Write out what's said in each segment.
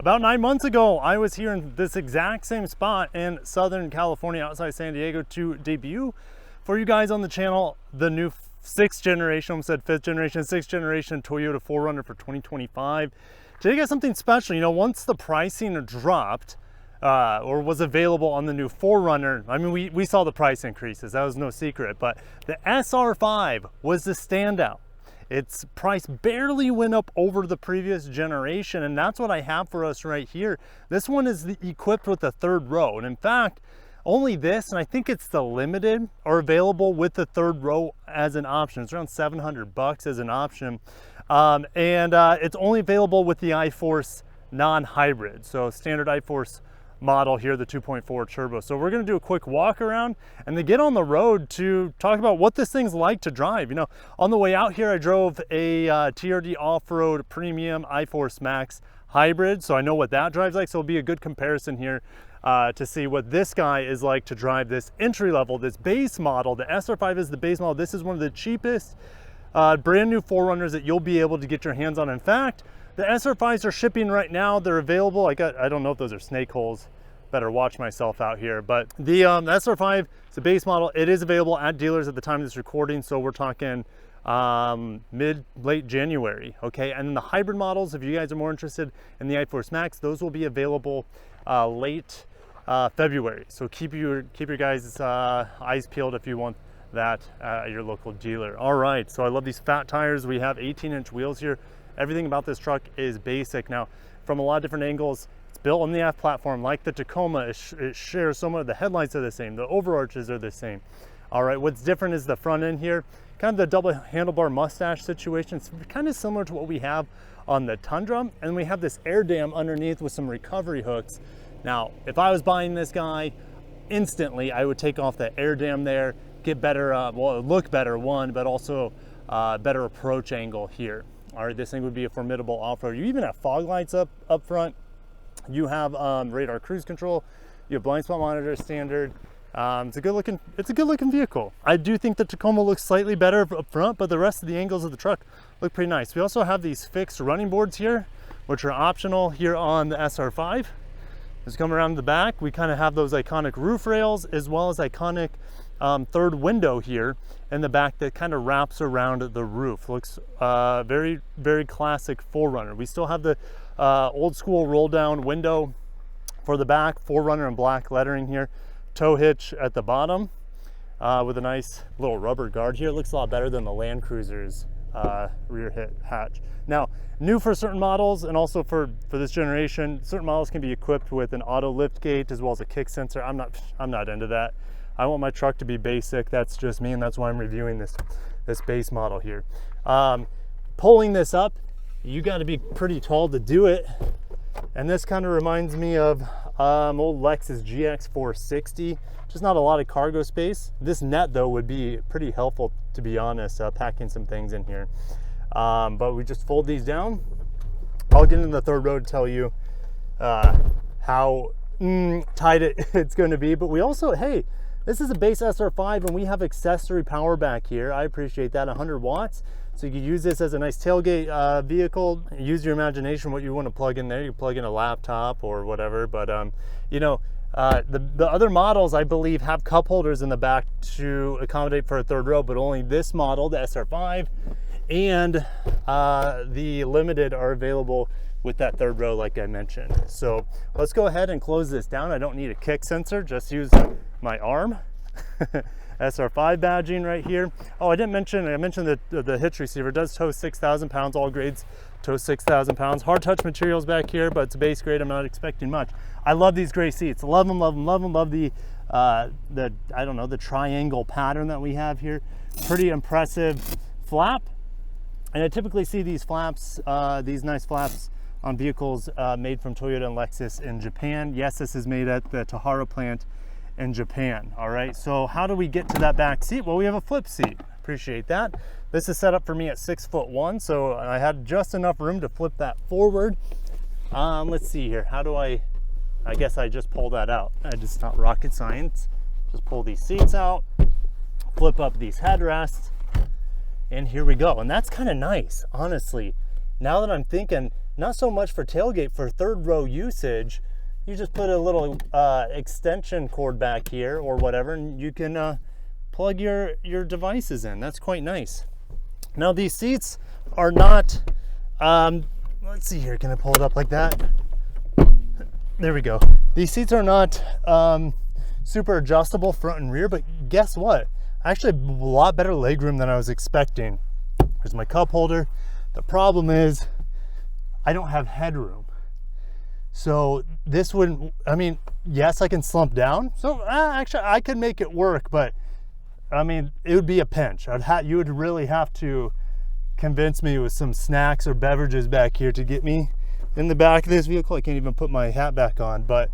About 9 months ago, I was here in this exact same spot in Southern California outside San Diego to debut for you guys on the channel the new 6th generation, almost said 5th generation, 6th generation Toyota 4Runner for 2025. Today got something special. You know, once the pricing dropped or was available on the new 4Runner, I mean, we saw the price increases, that was no secret, but the SR5 was the standout. Its price barely went up over the previous generation, and that's what I have for us right here. This one is equipped with a 3rd row, and in fact, only this, and I think it's the limited, are available with the 3rd row as an option. It's around $700 as an option, and it's only available with the iForce non-hybrid, so standard iForce model here, the 2.4 turbo. So we're going to do a quick walk around and then get on the road to talk about what this thing's like to drive. You know, on the way out here, I drove a TRD off-road premium iForce Max hybrid, so I know what that drives like. So it'll be a good comparison here to see what this guy is like to drive this entry level, this base model. The SR5 is the base model. This is one of the cheapest brand new 4Runners that you'll be able to get your hands on. In fact, the SR5s are shipping right now. They're available. I don't know if those are snake holes. Better watch myself out here. But the SR5 is a base model. It is available at dealers at the time of this recording. So we're talking late January. Okay. And then the hybrid models, if you guys are more interested in the iForce Max, those will be available late February. So keep your guys' eyes peeled if you want that at your local dealer. All right. So I love these fat tires. We have 18-inch wheels here. Everything about this truck is basic. Now, from a lot of different angles, it's built on the F platform like the Tacoma. It shares some of the headlights are the same. The overarches are the same. All right, what's different is the front end here. Kind of the double handlebar mustache situation. It's kind of similar to what we have on the Tundra. And we have this air dam underneath with some recovery hooks. Now, if I was buying this guy, instantly I would take off the air dam there, get better, well, look better, one, but also better approach angle here. All right, this thing would be a formidable off-road. You even have fog lights up front. You have radar cruise control. You have blind spot monitor standard. It's a good looking vehicle. I do think the Tacoma looks slightly better up front, but the rest of the angles of the truck look pretty nice. We also have these fixed running boards here, which are optional here on the SR5. Just come around the back. We kind of have those iconic roof rails as well as iconic 3rd window here in the back that kind of wraps around the roof. Looks very, very classic 4Runner. We still have the old school roll down window for the back, 4Runner in black lettering here. Tow hitch at the bottom with a nice little rubber guard here. It looks a lot better than the Land Cruiser's rear hatch. Now, new for certain models and also for this generation, certain models can be equipped with an auto lift gate as well as a kick sensor. I'm not into that. I want my truck to be basic. That's just me, and that's why I'm reviewing this base model here. Pulling this up, you got to be pretty tall to do it. And this kind of reminds me of old Lexus GX 460. Just not a lot of cargo space. This net though would be pretty helpful, to be honest, packing some things in here. But we just fold these down. I'll get into the 3rd row to tell you how tight it's going to be. But we also, hey, this is a base SR5 and we have accessory power back here. I appreciate that, 100 watts. So you can use this as a nice tailgate vehicle. Use your imagination what you want to plug in there. You can plug in a laptop or whatever. But you know, the other models I believe have cup holders in the back to accommodate for a 3rd row, but only this model, the SR5, and the Limited are available with that 3rd row like I mentioned. So let's go ahead and close this down. I don't need a kick sensor, just use my arm. SR5 badging right here. Oh, I mentioned the hitch receiver does tow 6,000 pounds. All grades tow 6,000 pounds. Hard touch materials back here, but it's a base grade. I'm not expecting much. I love these gray seats. Love them, love them, love them. Love the I don't know, the triangle pattern that we have here. Pretty impressive flap. And I typically see these flaps, these nice flaps on vehicles made from Toyota and Lexus in Japan. Yes, this is made at the Tahara plant in Japan. All right, so how do we get to that back seat? Well, we have a flip seat. Appreciate that. This is set up for me at 6'1", so I had just enough room to flip that forward. Let's see here. How do I guess I just pull that out. It's not rocket science. Just pull these seats out, flip up these headrests, and here we go. And that's kind of nice, honestly. Now that I'm thinking, not so much for tailgate. For third row usage, you just put a little extension cord back here or whatever, and you can plug your devices in. That's quite nice. Now these seats are not, let's see here, can I pull it up like that? There we go. These seats are not super adjustable front and rear, but guess what? Actually a lot better legroom than I was expecting. Here's my cup holder. The problem is I don't have headroom. So this wouldn't, I mean, yes, I can slump down. So actually I could make it work, but I mean, it would be a pinch. You would really have to convince me with some snacks or beverages back here to get me in the back of this vehicle. I can't even put my hat back on, but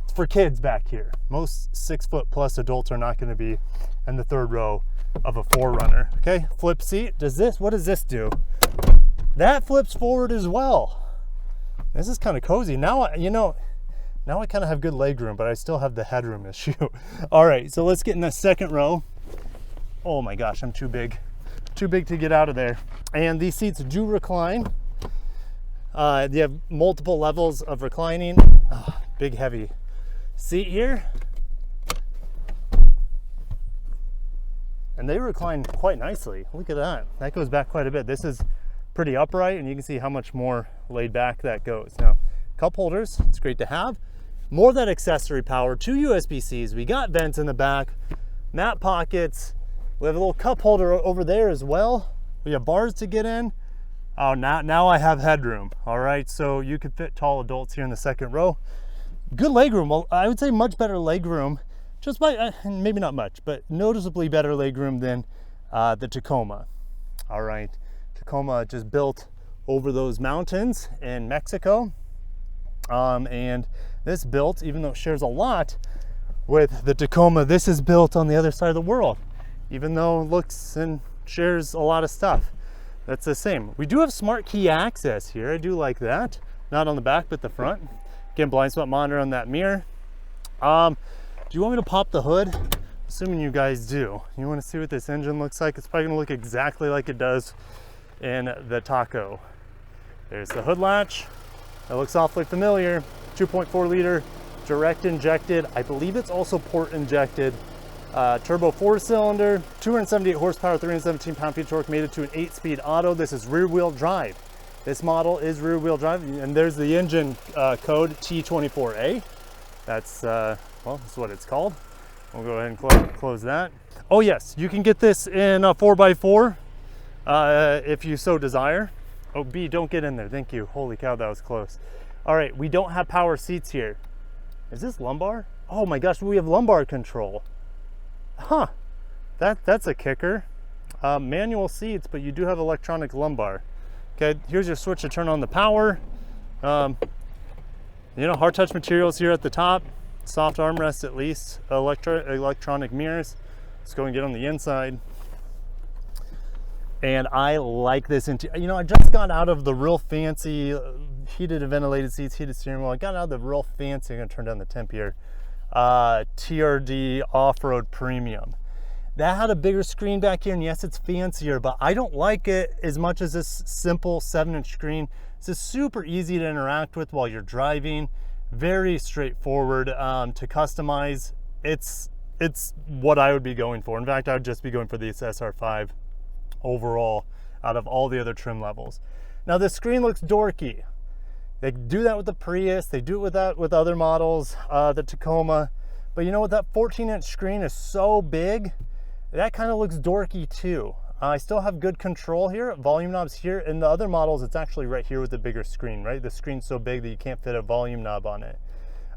it's for kids back here. Most 6-foot+ adults are not going to be in the third row of a 4Runner. Okay, flip seat. What does this do? That flips forward as well. This is kind of cozy. Now, now I kind of have good leg room, but I still have the headroom issue. All right, so let's get in the second row. Oh my gosh, I'm too big to get out of there. And these seats do recline. You have multiple levels of reclining. Oh, big heavy seat here. And they recline quite nicely. Look at that. That goes back quite a bit. This is pretty upright, and you can see how much more laid back that goes. Now, cup holders, it's great to have. More of that accessory power, 2 USB-Cs. We got vents in the back, mat pockets. We have a little cup holder over there as well. We have bars to get in. Oh, now I have headroom. All right, so you could fit tall adults here in the second row. Good legroom. Well, I would say much better legroom, just by, maybe not much, but noticeably better legroom than the Tacoma. All right, Tacoma just built over those mountains in Mexico. And this built, even though it shares a lot with the Tacoma, this is built on the other side of the world, even though it looks and shares a lot of stuff. That's the same. We do have smart key access here. I do like that. Not on the back, but the front. Again, blind spot monitor on that mirror. Do you want me to pop the hood? Assuming you guys do. You want to see what this engine looks like? It's probably going to look exactly like it does in the Taco. There's the hood latch. That looks awfully familiar. 2.4 liter direct injected. I believe it's also port injected. Turbo 4-cylinder, 278 horsepower, 317 pound-feet torque, made it to an 8-speed auto. This is rear-wheel drive. This model is rear-wheel drive, and there's the engine code T24A. That's, well, that's what it's called. We'll go ahead and close that. Oh yes, you can get this in a 4x4 if you so desire. Oh, B, don't get in there, thank you. Holy cow, that was close. All right, we don't have power seats here. Is this lumbar? Oh my gosh, we have lumbar control. Huh, that's a kicker. Manual seats, but you do have electronic lumbar. Okay, here's your switch to turn on the power. You know, hard touch materials here at the top, soft armrest at least, electronic mirrors. Let's go and get on the inside. And I like this interior. You know, I just got out of the real fancy heated and ventilated seats, heated steering wheel. I got out of the real fancy, I'm gonna turn down the temp here, TRD off-road premium. That had a bigger screen back here, and yes, it's fancier, but I don't like it as much as this simple 7-inch screen. This is super easy to interact with while you're driving, very straightforward to customize. It's what I would be going for. In fact, I would just be going for the SR5 overall out of all the other trim levels. Now this screen looks dorky. They do that with the Prius, they do it with that with other models, the Tacoma, but you know what, that 14-inch screen is so big, that kind of looks dorky too. I still have good control here, volume knobs here. In the other models, it's actually right here with the bigger screen, right? The screen's so big that you can't fit a volume knob on it.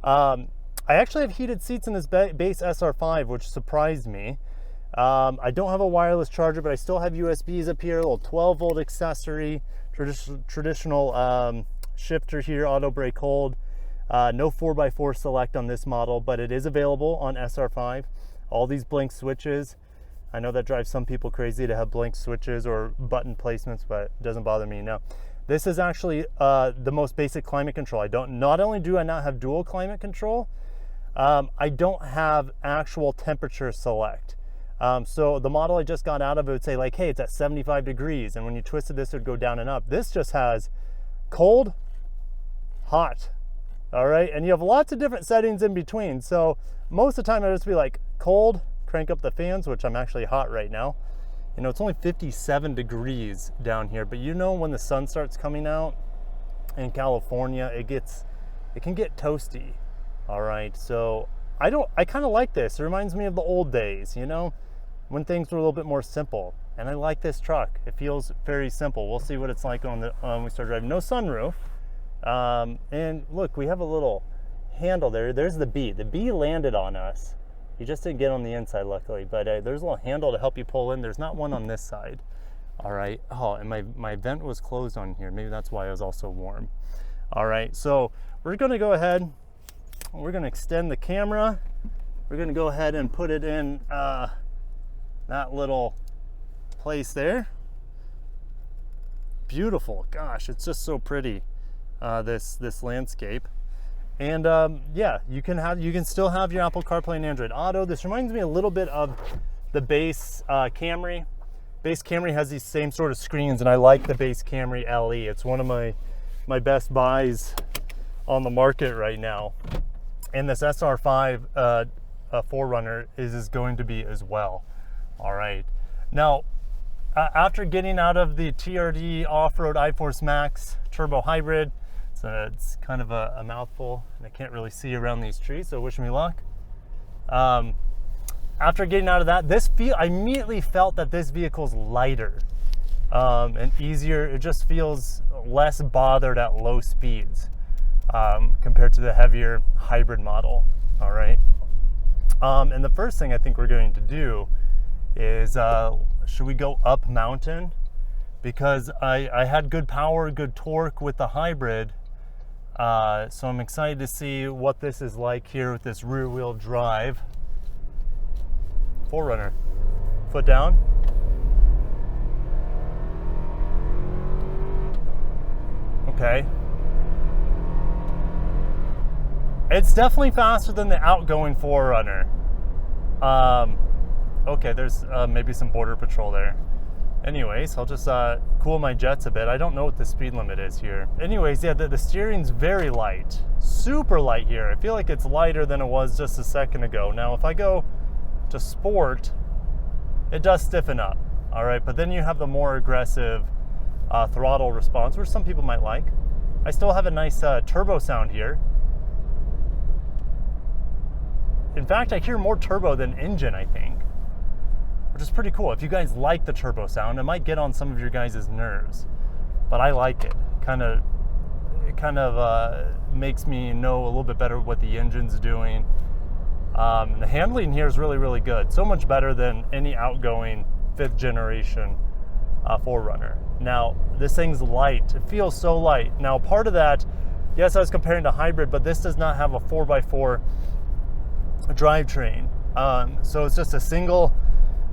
I actually have heated seats in this base SR5, which surprised me. I don't have a wireless charger, but I still have USBs up here, a little 12-volt accessory, traditional shifter here, auto brake hold. No 4x4 select on this model, but it is available on SR5. All these blank switches. I know that drives some people crazy to have blank switches or button placements, but it doesn't bother me. No, this is actually the most basic climate control. Not only do I not have dual climate control, I don't have actual temperature select. So the model I just got out of, it would say like, hey, it's at 75 degrees. And when you twisted this, it would go down and up. This just has cold, hot. All right, and you have lots of different settings in between. So most of the time it'll just be like cold, crank up the fans, which I'm actually hot right now. You know, it's only 57 degrees down here, but you know when the sun starts coming out in California, it can get toasty. All right, so I kind of like this. It reminds me of the old days, you know, when things were a little bit more simple. And I like this truck. It feels very simple. We'll see what it's like on the when we start driving. No sunroof. And look, we have a little handle there. There's the bee. The bee landed on us. He just didn't get on the inside, luckily. But there's a little handle to help you pull in. There's not one on this side. All right. Oh, and my vent was closed on here. Maybe that's why it was also warm. All right. So we're going to go ahead. We're going to extend the camera. We're going to go ahead and put it in that little place there. Beautiful. Gosh, it's just so pretty. This landscape. And yeah, you can still have your Apple CarPlay and Android Auto. This reminds me a little bit of the base Camry. Base Camry has these same sort of screens, and I like the base Camry LE. It's one of my best buys on the market right now. And this SR5 4Runner is going to be as well. All right. Now, after getting out of the TRD off-road iForce Max turbo hybrid, it's kind of a mouthful, and I can't really see around these trees, so wish me luck. After getting out of that, I immediately felt that this vehicle's lighter and easier. It just feels less bothered at low speeds compared to the heavier hybrid model. All right. And the first thing I think we're going to do is, should we go up mountain? Because I had good power, good torque with the hybrid. So I'm excited to see what this is like here with this rear wheel drive 4Runner. Foot down. Okay. It's definitely faster than the outgoing 4Runner. Okay, there's maybe some border patrol there. Anyways, I'll just cool my jets a bit. I don't know what the speed limit is here. Anyways, yeah, the steering's very light. Super light here. I feel like it's lighter than it was just a second ago. Now, if I go to sport, it does stiffen up. All right, but then you have the more aggressive throttle response, which some people might like. I still have a nice turbo sound here. In fact, I hear more turbo than engine, I think, which is pretty cool. If you guys like the turbo sound, it might get on some of your guys' nerves, but I like it. It kind of makes me know a little bit better what the engine's doing. The handling here is really, really good. So much better than any outgoing 5th generation 4Runner. Now, this thing's light. It feels so light. Now, part of that, yes, I was comparing to hybrid, but this does not have a 4x4 drivetrain. So it's just a single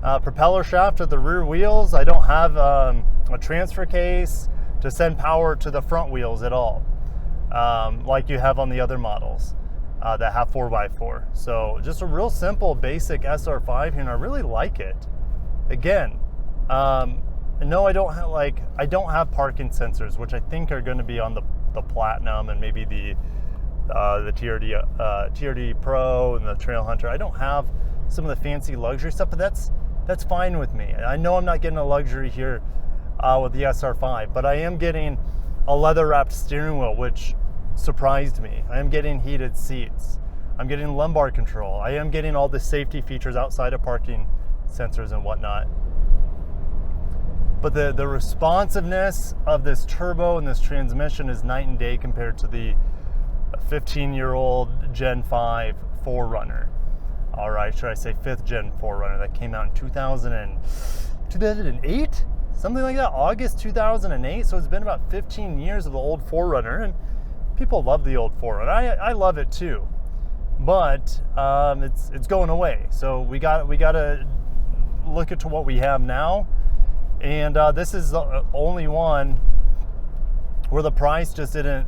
propeller shaft at the rear wheels. I don't have a transfer case to send power to the front wheels at all, like you have on the other models that have 4x4. So just a real simple, basic SR5 here, and I really like it. Again, no, I don't have parking sensors, which I think are going to be on the Platinum and maybe the TRD Pro and the Trail Hunter. I don't have some of the fancy luxury stuff, but that's fine with me. I know I'm not getting a luxury here with the SR5, but I am getting a leather-wrapped steering wheel, which surprised me. I am getting heated seats. I'm getting lumbar control. I am getting all the safety features outside of parking sensors and whatnot. But the responsiveness of this turbo and this transmission is night and day compared to the 15-year-old Gen 5 4Runner. All right, should I say 5th Gen 4Runner that came out in 2008? Something like that, August 2008. So it's been about 15 years of the old 4Runner, and people love the old 4Runner. I love it too, but it's going away. So we got to look at what we have now, and this is the only one where the price just didn't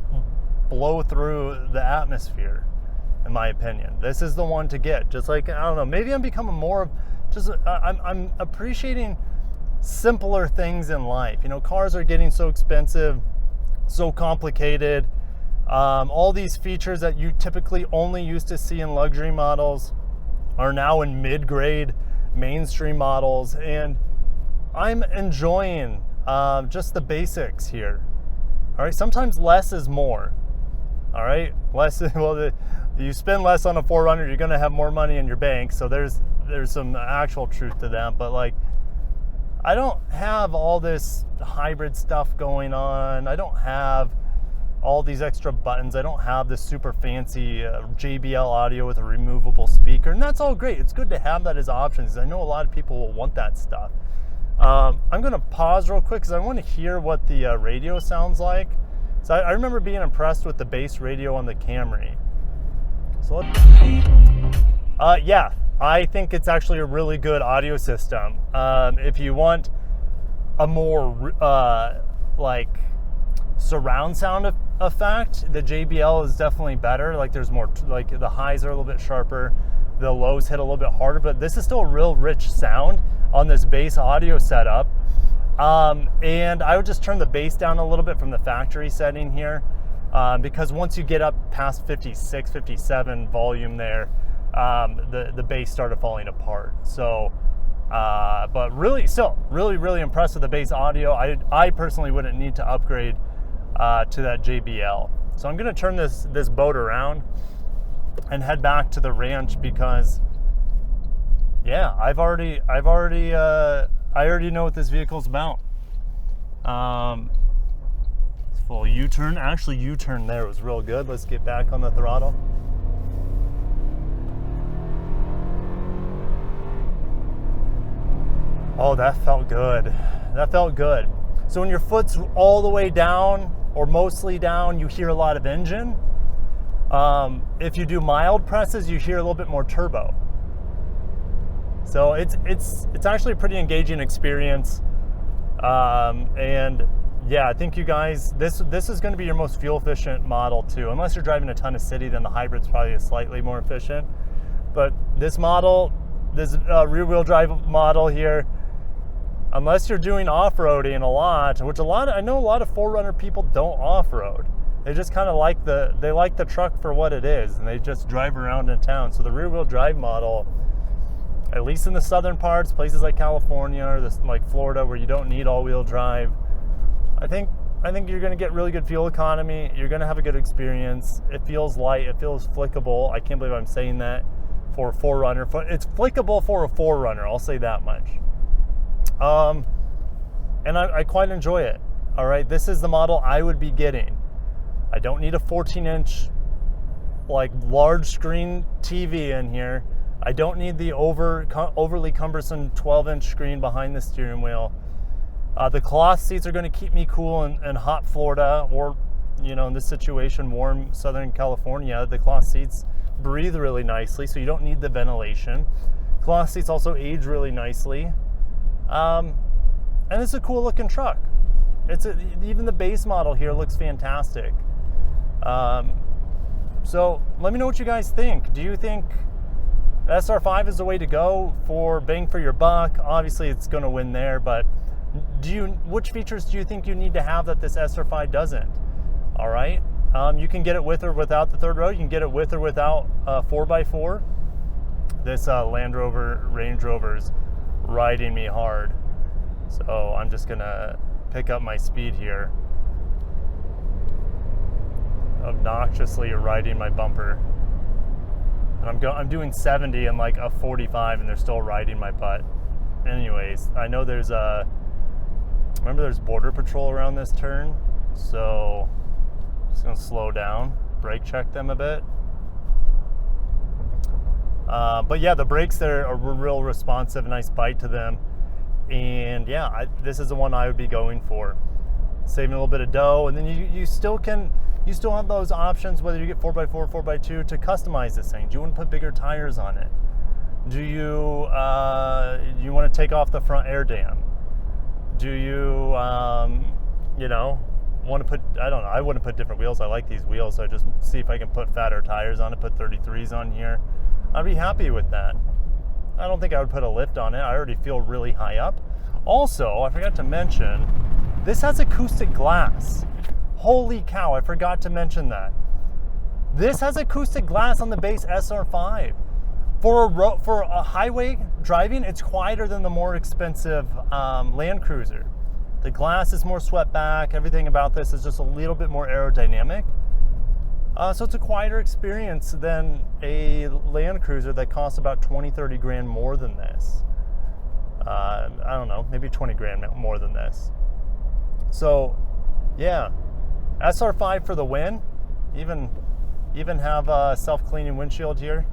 blow through the atmosphere, in my opinion. This is the one to get. Just like, I don't know, maybe I'm becoming more of just, I'm appreciating simpler things in life. You know, cars are getting so expensive, so complicated. All these features that you typically only used to see in luxury models are now in mid-grade mainstream models, and I'm enjoying just the basics here. All right, sometimes less is more. All right, you spend less on a 4Runner, you're going to have more money in your bank. So there's some actual truth to that. But like, I don't have all this hybrid stuff going on. I don't have all these extra buttons. I don't have this super fancy JBL audio with a removable speaker, and that's all great. It's good to have that as options. I know a lot of people will want that stuff. I'm going to pause real quick because I want to hear what the radio sounds like. So I remember being impressed with the bass radio on the Camry. So yeah, I think it's actually a really good audio system. If you want a more like surround sound effect, the JBL is definitely better. Like there's more, like the highs are a little bit sharper, the lows hit a little bit harder, but this is still a real rich sound on this bass audio setup. And I would just turn the bass down a little bit from the factory setting here, because once you get up past 56, 57 volume there, the bass started falling apart. So, but really, still really impressed with the bass audio. I personally wouldn't need to upgrade to that JBL. So I'm going to turn this boat around and head back to the ranch because, yeah, I already know what this vehicle's about. Full U-turn. Actually, U-turn there was real good. Let's get back on the throttle. Oh, that felt good. That felt good. So when your foot's all the way down or mostly down, you hear a lot of engine. If you do mild presses, you hear a little bit more turbo. So it's actually a pretty engaging experience. And yeah, I think you guys, this is going to be your most fuel efficient model too. Unless you're driving a ton of city, then the hybrid's probably slightly more efficient. But this model, this rear wheel drive model here, unless you're doing off-roading a lot, which I know a lot of 4Runner people don't off-road. They just kind of like the truck for what it is, and they just drive around in town. So the rear wheel drive model, at least in the southern parts, places like California or like Florida where you don't need all-wheel drive, I think you're going to get really good fuel economy. You're going to have a good experience. It feels light. It feels flickable. I can't believe I'm saying that for a 4Runner. It's flickable for a 4Runner. I'll say that much. And I quite enjoy it. All right, this is the model I would be getting. I don't need a 14-inch like large screen TV in here. I don't need the overly cumbersome 12-inch screen behind the steering wheel. The cloth seats are going to keep me cool in hot Florida, or, you know, in this situation, warm Southern California. The cloth seats breathe really nicely, so you don't need the ventilation. Cloth seats also age really nicely. And it's a cool looking truck. Even the base model here looks fantastic. So let me know what you guys think. Do you think SR5 is the way to go for bang for your buck? Obviously it's going to win there, but which features do you think you need to have that this SR5 doesn't? All right. You can get it with or without the third row. You can get it with or without 4x4. This Land Rover Range Rover's riding me hard. So I'm just gonna pick up my speed here. Obnoxiously riding my bumper. And I'm doing 70 and like a 45 and they're still riding my butt. Anyways, I know there's remember there's border patrol around this turn. So just gonna slow down, brake check them a bit. But yeah, the brakes there are real responsive, nice bite to them. And yeah, this is the one I would be going for. Saving a little bit of dough, and then you still have those options, whether you get 4x4, 4x2, to customize this thing. Do you want to put bigger tires on it? Do you want to take off the front air dam? Do you want to put, I don't know, I wouldn't put different wheels. I like these wheels, so I just see if I can put fatter tires on it, put 33s on here. I'd be happy with that. I don't think I would put a lift on it. I already feel really high up. Also, I forgot to mention, this has acoustic glass. Holy cow, I forgot to mention that. This has acoustic glass on the base SR5. For a highway driving, it's quieter than the more expensive Land Cruiser. The glass is more swept back. Everything about this is just a little bit more aerodynamic. So it's a quieter experience than a Land Cruiser that costs about 20, 30 grand more than this. I don't know, maybe 20 grand more than this. So yeah, SR5 for the win. Even have a self-cleaning windshield here.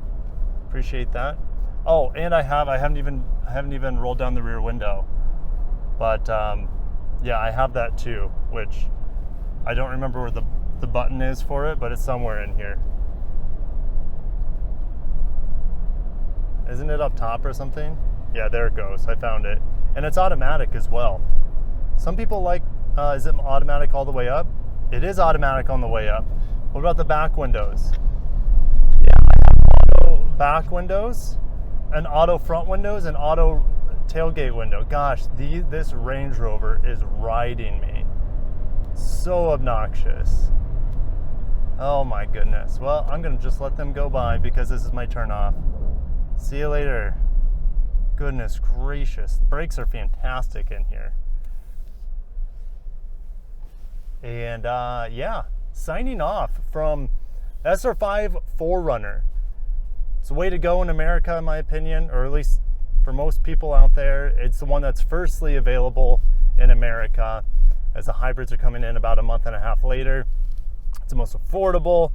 Appreciate that. Oh, and I haven't even rolled down the rear window. But yeah, I have that too, which I don't remember where the button is for it, but it's somewhere in here. Isn't it up top or something? Yeah, there it goes. I found it. And it's automatic as well. Some people like, is it automatic all the way up? It is automatic on the way up. What about the back windows? Yeah, I have auto back windows, and auto front windows, and auto tailgate window. Gosh, this Range Rover is riding me. So obnoxious. Oh my goodness. Well, I'm gonna just let them go by because this is my turn off. See you later. Goodness gracious. Brakes are fantastic in here. And yeah, signing off from SR5 4Runner. It's the way to go in America, in my opinion, or at least for most people out there. It's the one that's firstly available in America, as the hybrids are coming in about a month and a half later. It's the most affordable,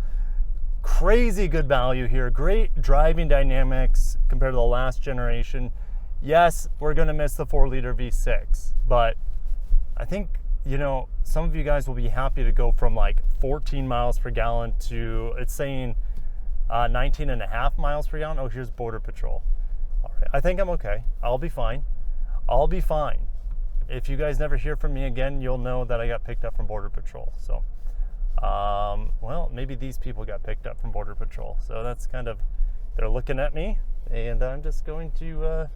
crazy good value here, great driving dynamics compared to the last generation. Yes, we're gonna miss the 4-liter V6, but I think, you know, some of you guys will be happy to go from like 14 miles per gallon to, it's saying 19.5 miles per gallon. Oh, here's Border Patrol. All right, I think I'm okay. I'll be fine. I'll be fine. If you guys never hear from me again, you'll know that I got picked up from Border Patrol. So, well, maybe these people got picked up from Border Patrol. So that's kind of, they're looking at me, and I'm just going to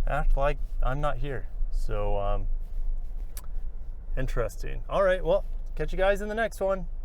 act like I'm not here. So, interesting. All right, well, catch you guys in the next one.